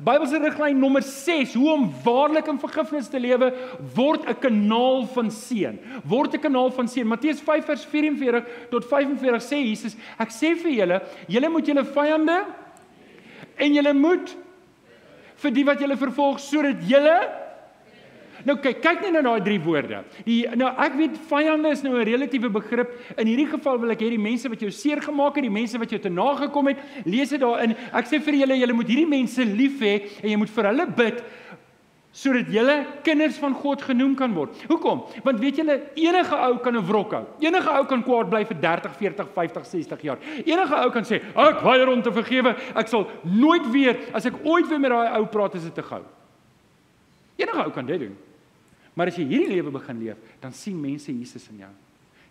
Bybelse riglyn nommer 6, hoe om waarlik in vergifnis te lewe, word 'n kanaal van seën. Word 'n kanaal van seën. Matteus 5 vers 44 tot 45 sê Jesus, ek sê vir julle moet julle vyande en julle moet vir die wat julle vervolg, sodat julle nou kyk net na daai 3 woorde. Nou ek weet vyande is nou 'n relatiewe begrip. In hierdie geval wil ek hê die mense wat jou seer gemaak het, die mense wat jou te nagekom het, lees dit daarin. Ek sê vir julle moet hierdie mense lief hê en jy moet vir hulle bid sodat julle kinders van God genoem kan word. Hoekom? Want weet julle, enige ou kan 'n wrok hou. Enige ou kan kwaad bly vir 30, 40, 50, 60 jaar. Enige ou kan sê, ek weier om te vergewe. Ek sal nooit weer, as ek ooit weer met daai ou praat, is dit te gou. Enige ou kan dit doen. Maar as jy hierdie lewe begin leef, dan sien mense Jesus in jou.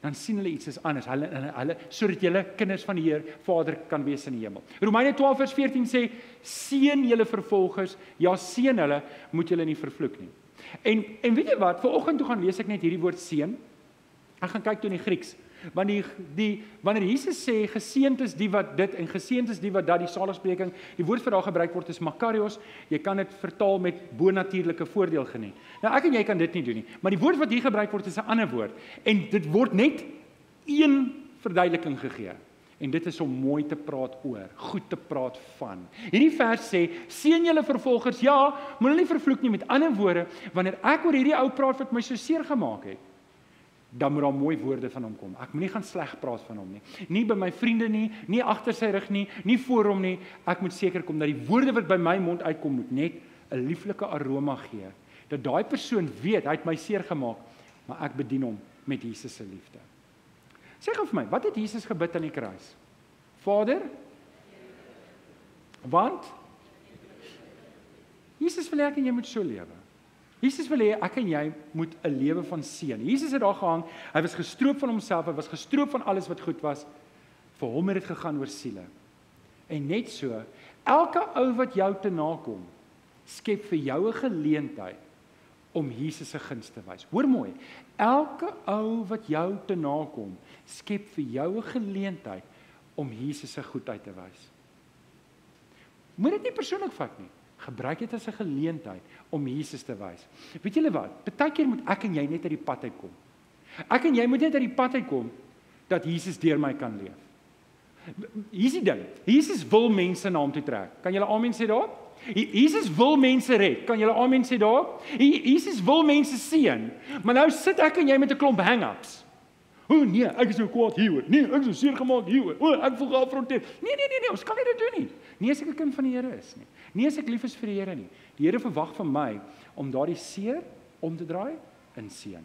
Dan sien hulle iets is anders. Hulle sodat julle kinders van die Heer Vader kan wees in die hemel. Romeine 12 vers 14 sê, seën julle vervolgers, ja seën hulle, moet julle nie vervloek nie. En weet jy wat, vanoggend toe gaan lees ek net hierdie woord seën. Ek gaan kyk toe in die Grieks. Want wanneer Jesus sê, geseënd is die wat dit, en geseënd is die wat dat, die saligspreking, die woord vir daar gebruik word is makarios, jy kan dit vertaal met bonatuurlike voordeel geniet. Nou ek en jy kan dit nie doen nie, maar die woord wat hier gebruik word is 'n ander woord, en dit word net een verduideliking gegee, en dit is om mooi te praat oor, goed te praat van. Hierdie vers sê, seën julle vervolgers, ja, moet hulle nie vervloek nie, met ander woorde, wanneer ek oor hierdie ou praat wat my so seer gemaak het, dan moet daar mooi woorde van hom kom. Ek moet nie gaan sleg praat van hom nie. Nie by my vriende nie, nie agter sy rug nie, nie voor hom nie. Ek moet seker kom dat die woorde wat by my mond uitkom, moet net 'n lieflike aroma gee. Dat daai persoon weet, hy het my seer gemaak, maar ek bedien hom met Jesus se liefde. Sê gou vir my, wat het Jesus gebid aan die kruis? Vader? Want? Jesus wil hê ek en jy moet so lewe. Jesus wil hê ek en jy moet 'n lewe van seën. Jesus het daar gehang, hy was gestroop van homself, hy was gestroop van alles wat goed was. Vir hom het dit gegaan oor siele. En net so, elke ou wat jou te nakom, skep vir jou 'n geleentheid om Jesus se guns te wys. Hoor mooi, elke ou wat jou te nakom, skep vir jou 'n geleentheid om Jesus se goedheid te wys. Moet dit nie persoonlik vat nie. Gebruik dit as 'n geleentheid om Jesus te wys. Weet julle wat? Partykeer moet ek en jy net uit die pad uitkom. Ek en jy moet net uit die pad uitkom dat Jesus deur my kan leef. Hier is die ding. Jesus wil mense na hom toe trek. Kan julle amen sê daar? Jesus wil mense red. Kan julle amen sê daar? Jesus wil mense seën. Maar nou sit ek en jy met 'n klomp hang-ups. O nee, ek is so kwaad hieroor. Nee, ek is so seer gemaak hieroor. O, ek voel geafronteer. Nee, ons kan nie dit doen nie. Nie as ek 'n kind van die Here is nie. Nie as ek lief is vir die Here nie. Die Here verwag van my om daardie seer om te draai in seën.